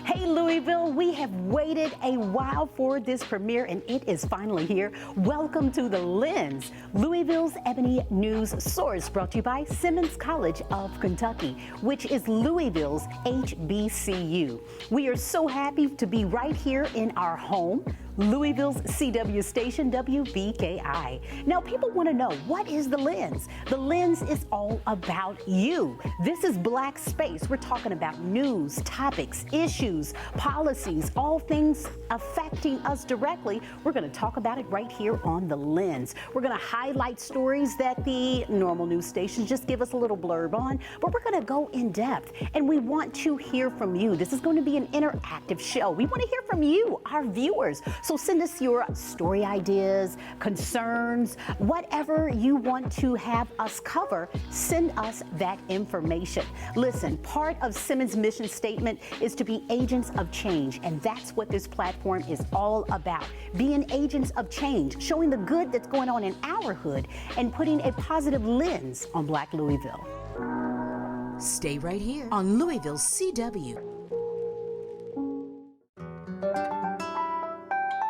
Hey Louisville, we have waited a while for this premiere and it is finally here. Welcome to The Lens, Louisville's Ebony News Source, brought to you by Simmons College of Kentucky, which is Louisville's HBCU. We are so happy to be right here in our home, Louisville's CW station, WBKI. Now, people want to know, what is The Lens? The Lens is all about you. This is Black Space. We're talking about news, topics, issues, policies, all things affecting us directly. We're going to talk about it right here on The Lens. We're going to highlight stories that the normal news stations just give us a little blurb on, but we're going to go in depth, and we want to hear from you. This is going to be an interactive show. We want to hear from you, our viewers. So send us your story ideas, concerns, whatever you want to have us cover, send us that information. Listen, part of Simmons' mission statement is to be agents of change, and that's what this platform is all about. Being agents of change, showing the good that's going on in our hood, and putting a positive lens on Black Louisville. Stay right here on Louisville's CW.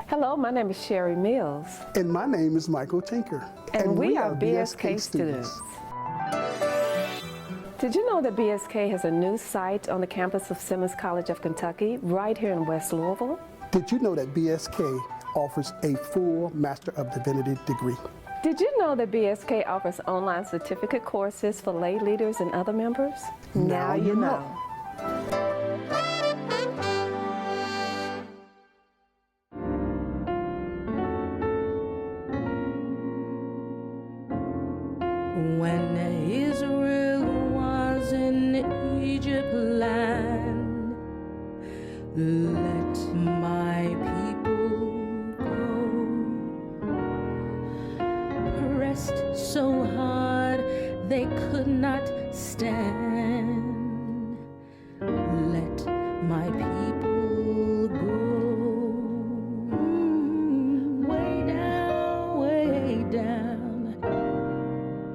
Hello, my name is Sherry Mills. And my name is Michael Tinker. And we are BSK students. Did you know that BSK has a new site on the campus of Simmons College of Kentucky, right here in West Louisville? Did you know that BSK offers a full Master of Divinity degree? Did you know that BSK offers online certificate courses for lay leaders and other members? Now you know. When Israel was in Egypt land, let my people go. Pressed so hard they could not stand, let my people go. Way down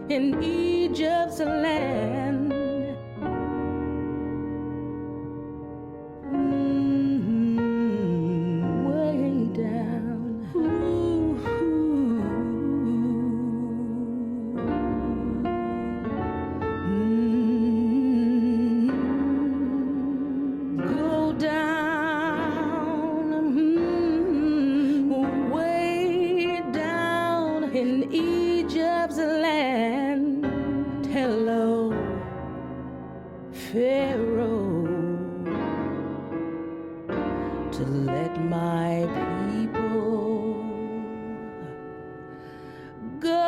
in Egypt's land. Way down. Go down, way down in Egypt's land. Hello, Pharaoh, to let my people go.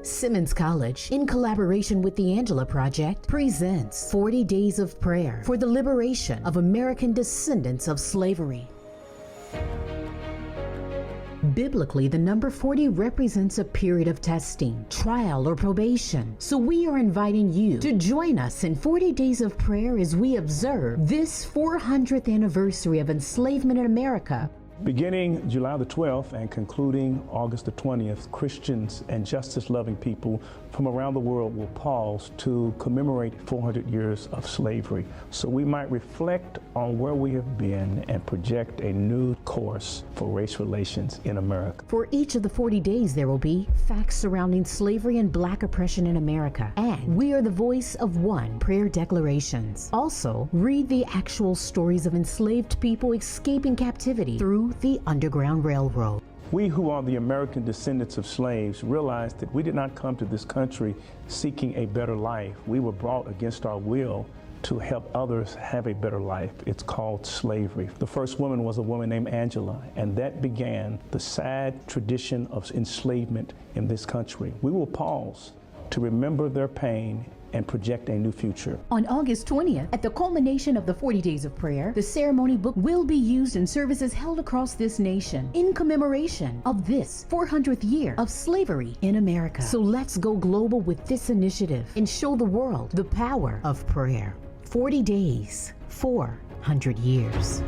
Simmons College, in collaboration with the Angela Project, presents 40 Days of Prayer for the Liberation of American Descendants of Slavery. Biblically, the number 40 represents a period of testing, trial, or probation. So we are inviting you to join us in 40 Days of Prayer as we observe this 400th anniversary of enslavement in America. Beginning July the 12th and concluding August the 20th, Christians and justice-loving people from around the world will pause to commemorate 400 years of slavery, so we might reflect on where we have been and project a new course for race relations in America. For each of the 40 days, there will be facts surrounding slavery and Black oppression in America. And we are the voice of one, prayer declarations. Also, read the actual stories of enslaved people escaping captivity through the Underground Railroad. We who are the American descendants of slaves realize that we did not come to this country seeking a better life. We were brought against our will to help others have a better life. It's called slavery. The first woman was a woman named Angela, and that began the sad tradition of enslavement in this country. We will pause to remember their pain and project a new future. On August 20th, at the culmination of the 40 Days of Prayer, the ceremony book will be used in services held across this nation in commemoration of this 400th year of slavery in America. So let's go global with this initiative and show the world the power of prayer. 40 days, 400 years.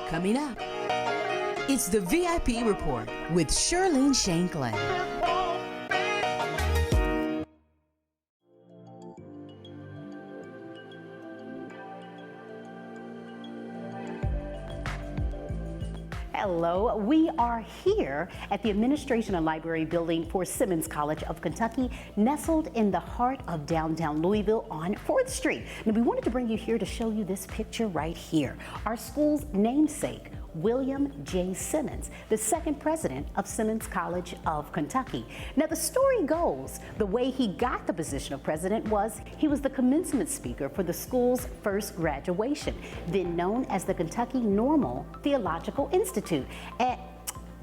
Coming up, it's the VIP Report with Shirlene Shanklin. Hello, we are here at the Administration and Library Building for Simmons College of Kentucky, nestled in the heart of downtown Louisville on 4th Street. Now, we wanted to bring you here to show you this picture right here. Our school's namesake, William J. Simmons, the second president of Simmons College of Kentucky. Now, the story goes, the way he got the position of president was he was the commencement speaker for the school's first graduation, then known as the Kentucky Normal Theological Institute. And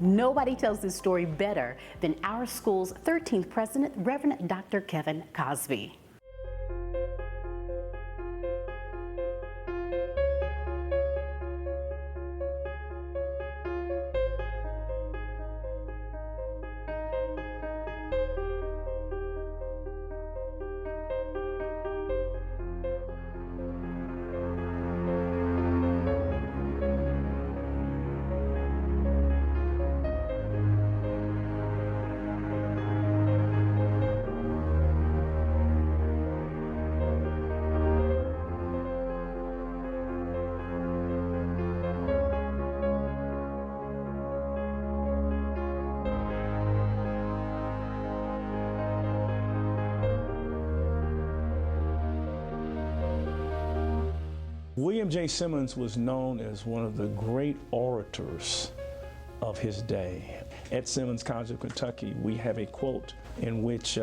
nobody tells this story better than our school's 13th president, Reverend Dr. Kevin Cosby. William J. Simmons was known as one of the great orators of his day. At Simmons College of Kentucky, we have a quote in which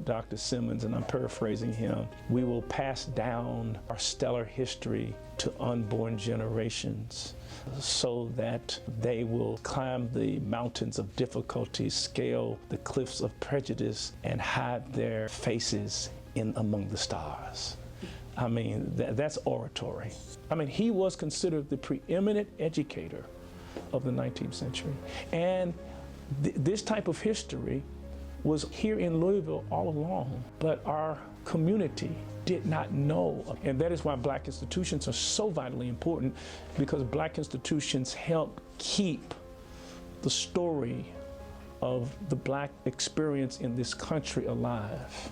Dr. Simmons, and I'm paraphrasing him, "We will pass down our stellar history to unborn generations so that they will climb the mountains of difficulty, scale the cliffs of prejudice, and hide their faces in among the stars." I mean, that's oratory. I mean, he was considered the preeminent educator of the 19th century. And this type of history was here in Louisville all along, but our community did not know. And that is why Black institutions are so vitally important, because Black institutions help keep the story of the Black experience in this country alive.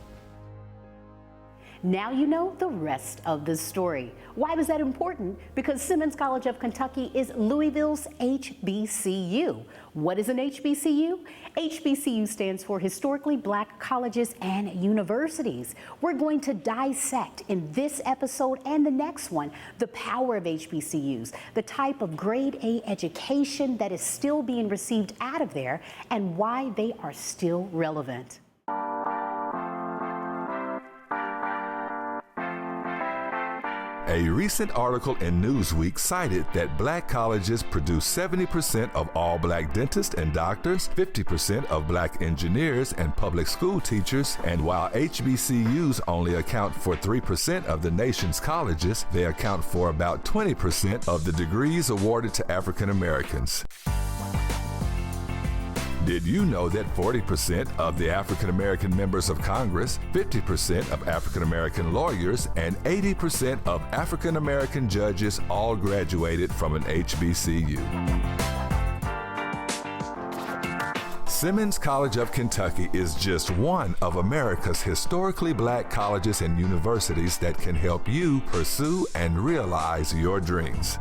Now you know the rest of the story. Why was that important? Because Simmons College of Kentucky is Louisville's HBCU. What is an HBCU? HBCU stands for Historically Black Colleges and Universities. We're going to dissect in this episode and the next one the power of HBCUs, the type of grade A education that is still being received out of there, and why they are still relevant. A recent article in Newsweek cited that Black colleges produce 70% of all Black dentists and doctors, 50% of Black engineers and public school teachers, and while HBCUs only account for 3% of the nation's colleges, they account for about 20% of the degrees awarded to African Americans. Did you know that 40% of the African American members of Congress, 50% of African American lawyers, and 80% of African American judges all graduated from an HBCU? Simmons College of Kentucky is just one of America's historically Black colleges and universities that can help you pursue and realize your dreams.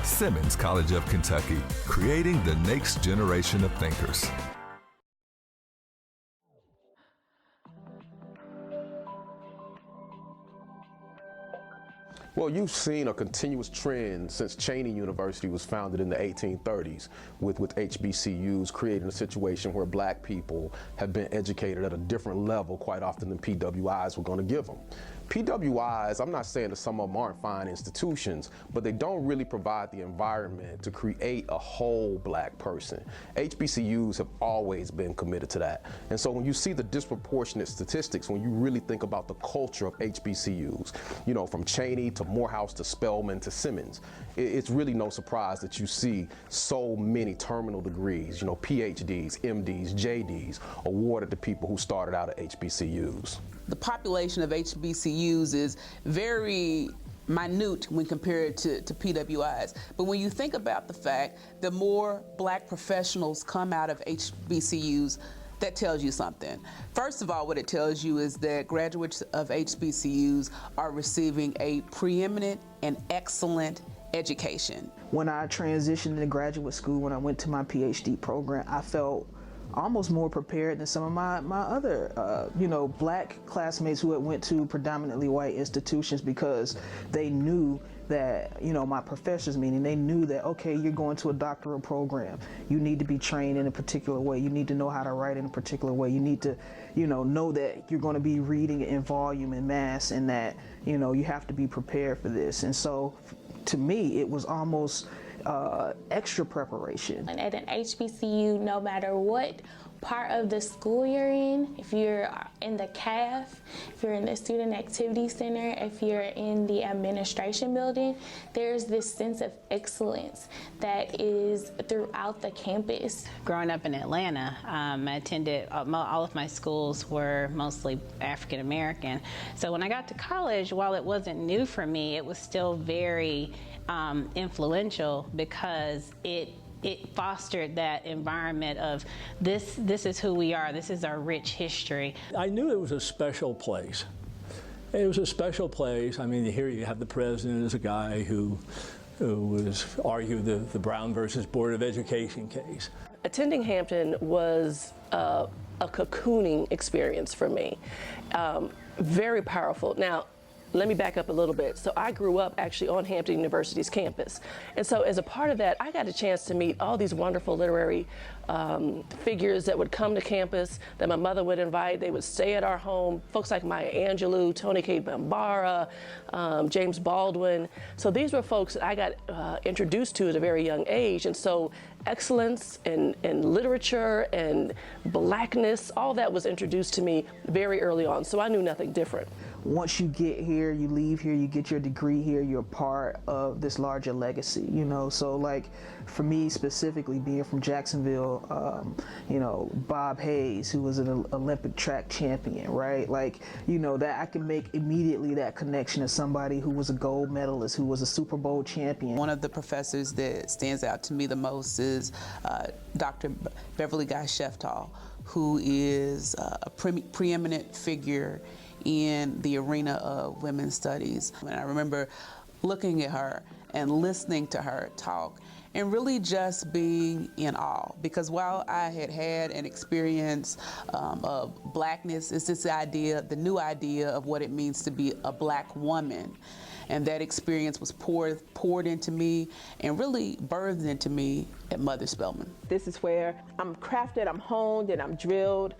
Simmons College of Kentucky, creating the next generation of thinkers. Well, you've seen a continuous trend since Cheyney University was founded in the 1830s with HBCUs creating a situation where Black people have been educated at a different level quite often than PWIs were going to give them. PWIs, I'm not saying that some of them aren't fine institutions, but they don't really provide the environment to create a whole Black person. HBCUs have always been committed to that. And so when you see the disproportionate statistics, when you really think about the culture of HBCUs, you know, from Cheyney to Morehouse to Spelman to Simmons, it's really no surprise that you see so many terminal degrees, you know, PhDs, MDs, JDs awarded to people who started out at HBCUs. The population of HBCUs is very minute when compared to PWIs. But when you think about the fact the more black professionals come out of HBCUs, that tells you something. First of all, what it tells you is that graduates of HBCUs are receiving a preeminent and excellent education. When I transitioned into graduate school, when I went to my PhD program, I felt almost more prepared than some of my other, black classmates who had went to predominantly white institutions, because they knew that, my professors, meaning they knew that, okay, you're going to a doctoral program. You need to be trained in a particular way. You need to know how to write in a particular way. You need to, know that you're going to be reading in volume and mass, and that, you have to be prepared for this. And so to me, it was almost extra preparation. And at an HBCU, no matter what part of the school you're in, if you're in the CAF, if you're in the Student Activity Center, if you're in the administration building, there's this sense of excellence that is throughout the campus. Growing up in Atlanta, I attended, all of my schools were mostly African American. So when I got to college, while it wasn't new for me, it was still very influential, because it fostered that environment of this is who we are, this is our rich history. I knew it was a special place. It was a special place. I mean, here you have the president as a guy who was argued the Brown versus Board of Education case. Attending Hampton was a cocooning experience for me. Very powerful. Now, let me back up a little bit. So I grew up actually on Hampton University's campus. And so as a part of that, I got a chance to meet all these wonderful literary figures that would come to campus, that my mother would invite. They would stay at our home. Folks like Maya Angelou, Toni Cade Bambara, James Baldwin. So these were folks that I got introduced to at a very young age. And so excellence in literature and blackness, all that was introduced to me very early on. So I knew nothing different. Once you get here, you leave here, you get your degree here, you're part of this larger legacy, So like for me specifically, being from Jacksonville, Bob Hayes, who was an Olympic track champion, right? Like, that I can make immediately that connection to somebody who was a gold medalist, who was a Super Bowl champion. One of the professors that stands out to me the most is Dr. Beverly Guy Sheftall, who is a preeminent figure in the arena of women's studies. And I remember looking at her and listening to her talk and really just being in awe, because while I had an experience of blackness, it's this idea, the new idea of what it means to be a black woman. And that experience was poured into me and really birthed into me at Mother Spelman. This is where I'm crafted, I'm honed, and I'm drilled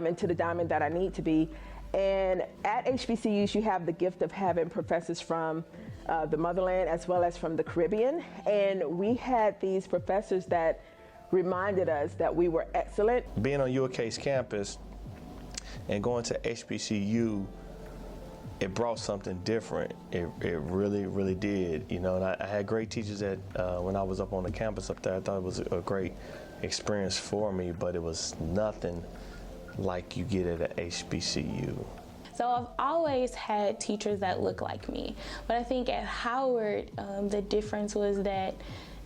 into the diamond that I need to be. And at HBCUs, you have the gift of having professors from the motherland as well as from the Caribbean. And we had these professors that reminded us that we were excellent. Being on UK's campus and going to HBCU, it brought something different. It really, really did. And I had great teachers that when I was up on the campus up there, I thought it was a great experience for me, but it was nothing like you get at an HBCU. So I've always had teachers that look like me, but I think at Howard, the difference was that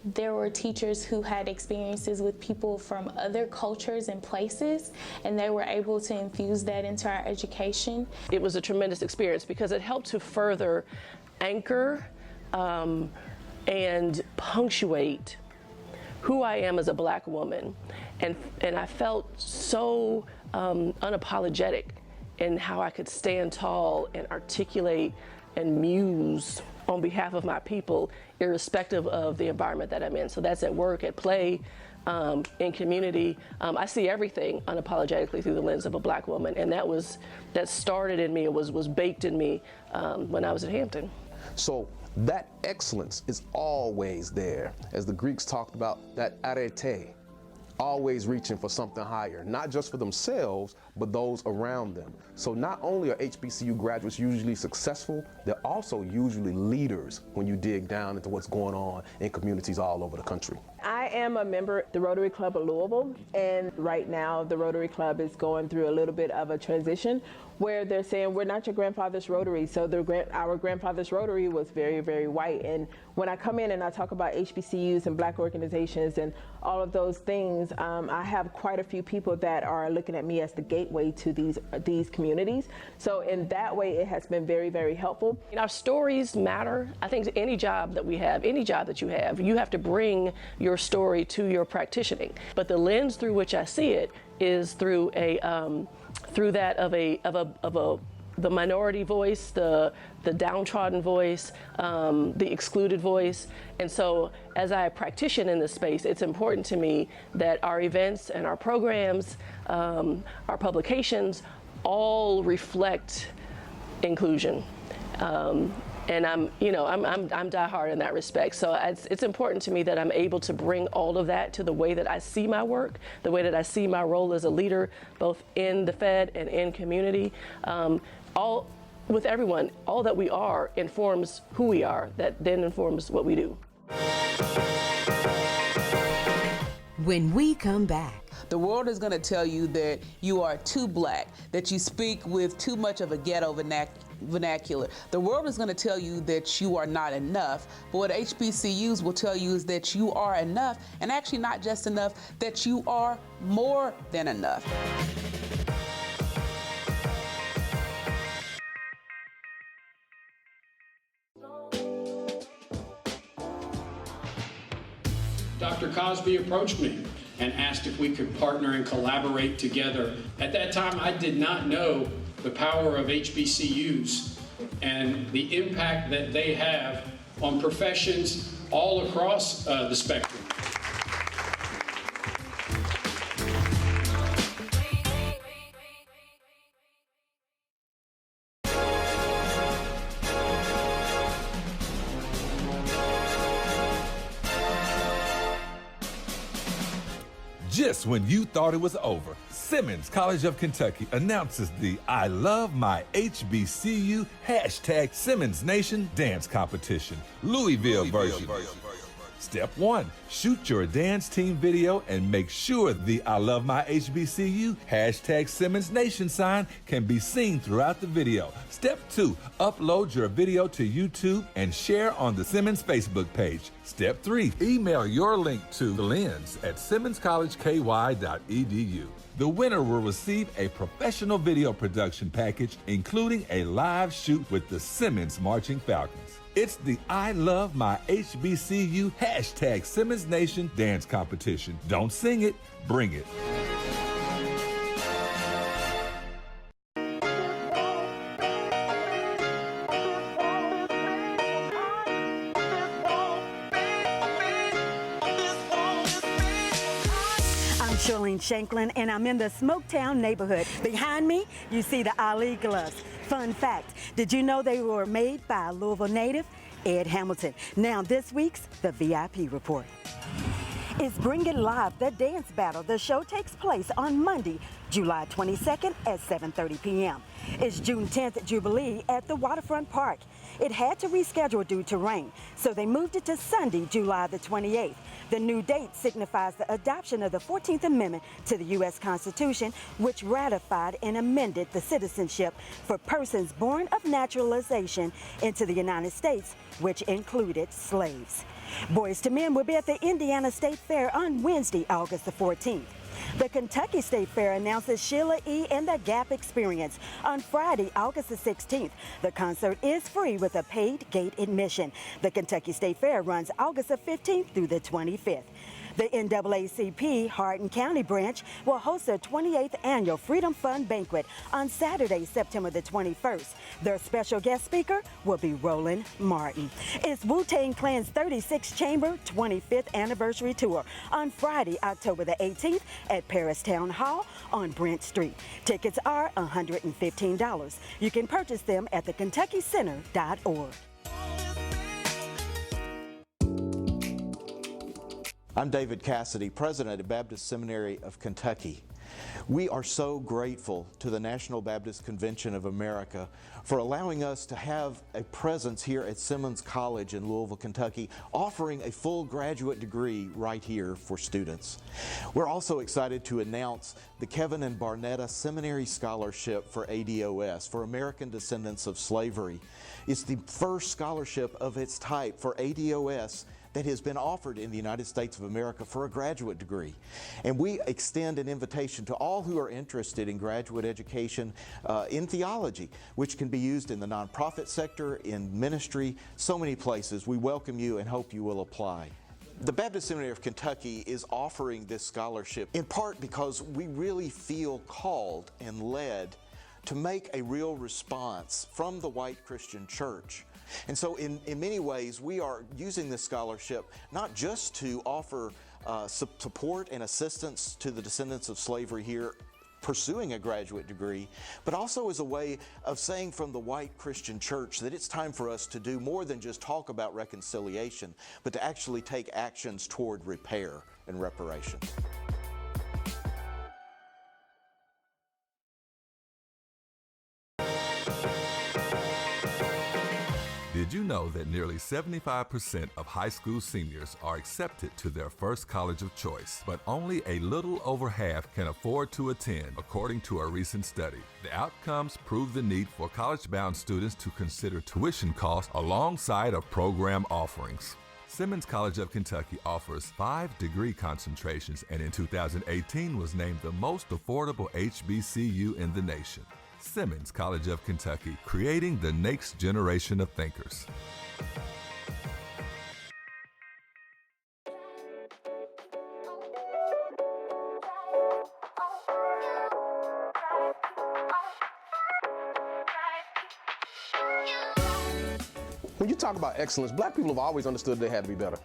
there were teachers who had experiences with people from other cultures and places, and they were able to infuse that into our education. It was a tremendous experience because it helped to further anchor and punctuate who I am as a black woman. And I felt so unapologetic in how I could stand tall and articulate and muse on behalf of my people, irrespective of the environment that I'm in. So that's at work, at play, in community. I see everything unapologetically through the lens of a black woman, and that started in me, it was baked in me when I was at Hampton. So that excellence is always there. As the Greeks talked about, that arete, always reaching for something higher, not just for themselves, but those around them. So not only are HBCU graduates usually successful, they're also usually leaders when you dig down into what's going on in communities all over the country. I am a member of the Rotary Club of Louisville, and right now the Rotary Club is going through a little bit of a transition where they're saying we're not your grandfather's Rotary. So our grandfather's Rotary was very, very white. And when I come in and I talk about HBCUs and black organizations and all of those things, I have quite a few people that are looking at me as the gateway to these communities. So in that way, it has been very, very helpful. Our stories matter. I think any job that we have, any job that you have to bring your story to your practicing. But the lens through which I see it is through that of the minority voice, the downtrodden voice, the excluded voice. And so as I practitioner in this space, it's important to me that our events and our programs, our publications, all reflect inclusion. And I'm diehard in that respect. So it's important to me that I'm able to bring all of that to the way that I see my work, the way that I see my role as a leader, both in the Fed and in community. All with everyone, all that we are informs who we are, that then informs what we do. When we come back, the world is going to tell you that you are too black, that you speak with too much of a ghetto vernacular. The world is going to tell you that you are not enough, but what HBCUs will tell you is that you are enough, and actually not just enough, that you are more than enough. Dr. Cosby approached me and asked if we could partner and collaborate together. At that time, I did not know the power of HBCUs and the impact that they have on professions all across the spectrum. Just when you thought it was over, Simmons College of Kentucky announces the I Love My HBCU hashtag Simmons Nation dance competition, Louisville version. Step 1, shoot your dance team video and make sure the I Love My HBCU hashtag Simmons Nation sign can be seen throughout the video. Step 2, upload your video to YouTube and share on the Simmons Facebook page. Step 3, email your link to lens@simmonscollegeky.edu. The winner will receive a professional video production package, including a live shoot with the Simmons Marching Falcons. It's the I Love My HBCU hashtag Simmons Nation dance competition. Don't sing it, bring it. I'm Charlene Shanklin, and I'm in the Smoketown neighborhood. Behind me, you see the Ali gloves. Fun fact, did you know they were made by a Louisville native, Ed Hamilton? Now this week's The VIP Report. It's Bring It Live, the dance battle. The show takes place on Monday, July 22nd at 7:30 p.m. It's June 10th Jubilee at the Waterfront Park. It had to reschedule due to rain, so they moved it to Sunday, July the 28th. The new date signifies the adoption of the 14th Amendment to the U.S. Constitution, which ratified and amended the citizenship for persons born of naturalization into the United States, which included slaves. Boys to Men will be at the Indiana State Fair on Wednesday, August the 14th. The Kentucky State Fair announces Sheila E. and the Gap Experience on Friday, August the 16th. The concert is free with a paid gate admission. The Kentucky State Fair runs August the 15th through the 25th. The NAACP Hardin County branch will host their 28th annual Freedom Fund Banquet on Saturday, September the 21st. Their special guest speaker will be Roland Martin. It's Wu-Tang Clan's 36th Chamber 25th Anniversary Tour on Friday, October the 18th at Paris Town Hall on Brent Street. Tickets are $115. You can purchase them at thekentuckycenter.org. I'm David Cassidy, president of Baptist Seminary of Kentucky. We are so grateful to the National Baptist Convention of America for allowing us to have a presence here at Simmons College in Louisville, Kentucky, offering a full graduate degree right here for students. We're also excited to announce the Kevin and Barnetta Seminary Scholarship for ADOS, for American Descendants of Slavery. It's the first scholarship of its type for ADOS that has been offered in the United States of America for a graduate degree. And we extend an invitation to all who are interested in graduate education in theology, which can be used in the nonprofit sector, in ministry, so many places. We welcome you and hope you will apply. The Baptist Seminary of Kentucky is offering this scholarship in part because we really feel called and led to make a real response from the white Christian church. And so in many ways, we are using this scholarship not just to offer support and assistance to the descendants of slavery here pursuing a graduate degree, but also as a way of saying from the white Christian church that it's time for us to do more than just talk about reconciliation, but to actually take actions toward repair and reparation. Did you know that nearly 75% of high school seniors are accepted to their first college of choice, but only a little over half can afford to attend, according to a recent study? The outcomes prove the need for college-bound students to consider tuition costs alongside of program offerings. Simmons College of Kentucky offers 5 degree concentrations and in 2018 was named the most affordable HBCU in the nation. Simmons College of Kentucky, creating the next generation of thinkers. When you talk about excellence, black people have always understood they had to be better.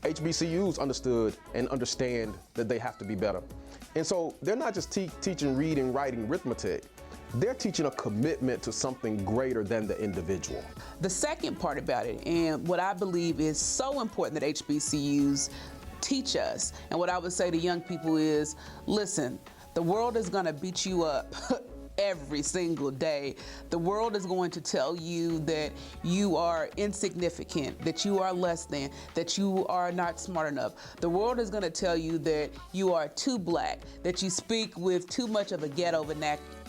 HBCUs understood and understand that they have to be better. And so they're not just teaching reading, writing, arithmetic. They're teaching a commitment to something greater than the individual. The second part about it, and what I believe is so important that HBCUs teach us, and what I would say to young people is, listen, the world is gonna beat you up every single day. The world is going to tell you that you are insignificant, that you are less than, that you are not smart enough. The world is going to tell you that you are too black, that you speak with too much of a ghetto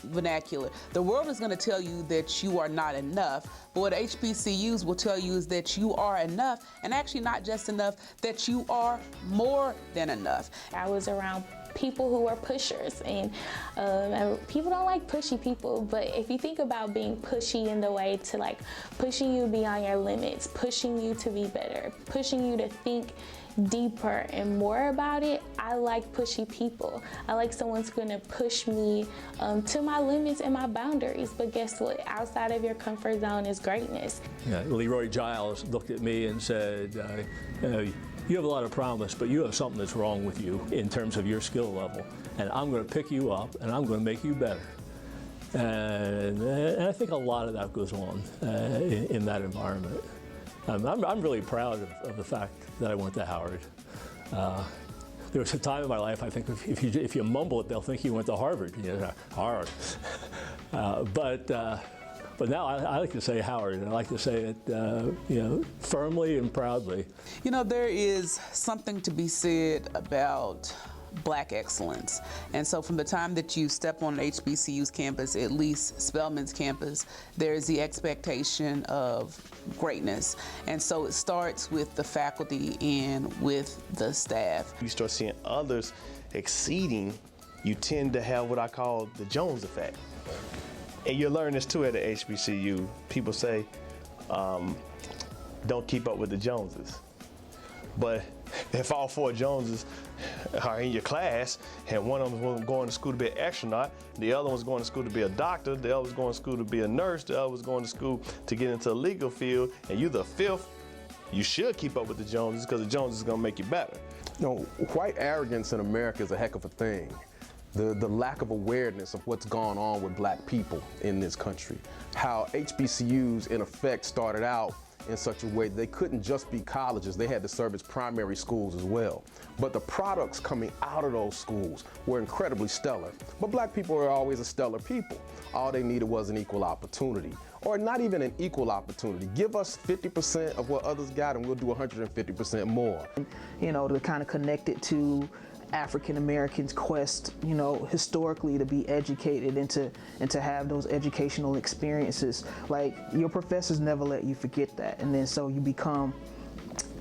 vernacular. The world is going to tell you that you are not enough, but what HBCUs will tell you is that you are enough, and actually not just enough, that you are more than enough. I was around people who are pushers, and people don't like pushy people, but if you think about being pushy in the way to like pushing you beyond your limits, pushing you to be better, pushing you to think deeper and more about it, I like pushy people. I like someone who's gonna push me to my limits and my boundaries, but guess what? Outside of your comfort zone is greatness. Yeah, Leroy Giles looked at me and said, you have a lot of promise, but you have something that's wrong with you in terms of your skill level, and I'm going to pick you up and I'm going to make you better. And I think a lot of that goes on in that environment. I'm really proud of the fact that I went to Howard. There was a time in my life, I think, if you mumble it, they'll think you went to Harvard. You know, Harvard. But now I like to say Howard, and I like to say it, firmly and proudly. You know, there is something to be said about black excellence. And so from the time that you step on HBCU's campus, at least Spelman's campus, there is the expectation of greatness. And so it starts with the faculty and with the staff. You start seeing others exceeding, you tend to have what I call the Jones effect. And you learn this too at the HBCU. People say, don't keep up with the Joneses. But if all 4 Joneses are in your class, and one of them was going to school to be an astronaut, the other one's going to school to be a doctor, the other one's going to school to be a nurse, the other one's going to school to get into the legal field, and you're the 5th, you should keep up with the Joneses because the Joneses is going to make you better. You know, white arrogance in America is a heck of a thing. The lack of awareness of what's gone on with black people in this country. How HBCUs, in effect, started out in such a way that they couldn't just be colleges, they had to serve as primary schools as well. But the products coming out of those schools were incredibly stellar. But black people are always a stellar people. All they needed was an equal opportunity, or not even an equal opportunity. Give us 50% of what others got and we'll do 150% more. You know, to kind of connect it to African Americans' quest, you know, historically to be educated and to have those educational experiences. Like, your professors never let you forget that, and then so you become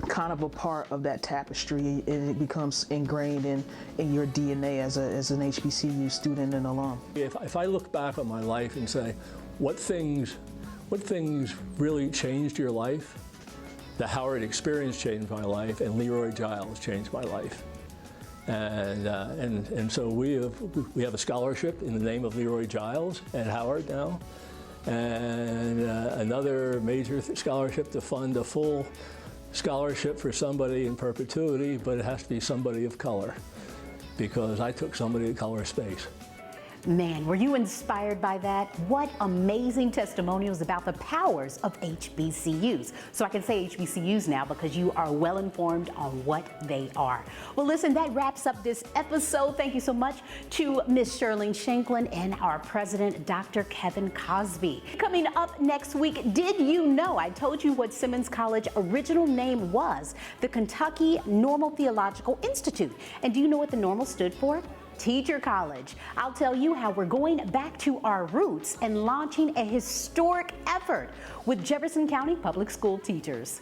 kind of a part of that tapestry, and it becomes ingrained in your DNA as an HBCU student and alum. If I look back on my life and say, what things really changed your life? The Howard experience changed my life, and Leroy Giles changed my life. And so we have a scholarship in the name of Leroy Giles at Howard now, and another major scholarship to fund a full scholarship for somebody in perpetuity, but it has to be somebody of color, because I took somebody of color space. Man, were you inspired by that? What amazing testimonials about the powers of HBCUs. So I can say HBCUs now because you are well informed on what they are. Well, listen, that wraps up this episode. Thank you so much to Ms. Shirlene Shanklin and our president, Dr. Kevin Cosby. Coming up next week, did you know I told you what Simmons College original name was? The Kentucky Normal Theological Institute. And do you know what the normal stood for? Teacher College. I'll tell you how we're going back to our roots and launching a historic effort with Jefferson County Public School teachers.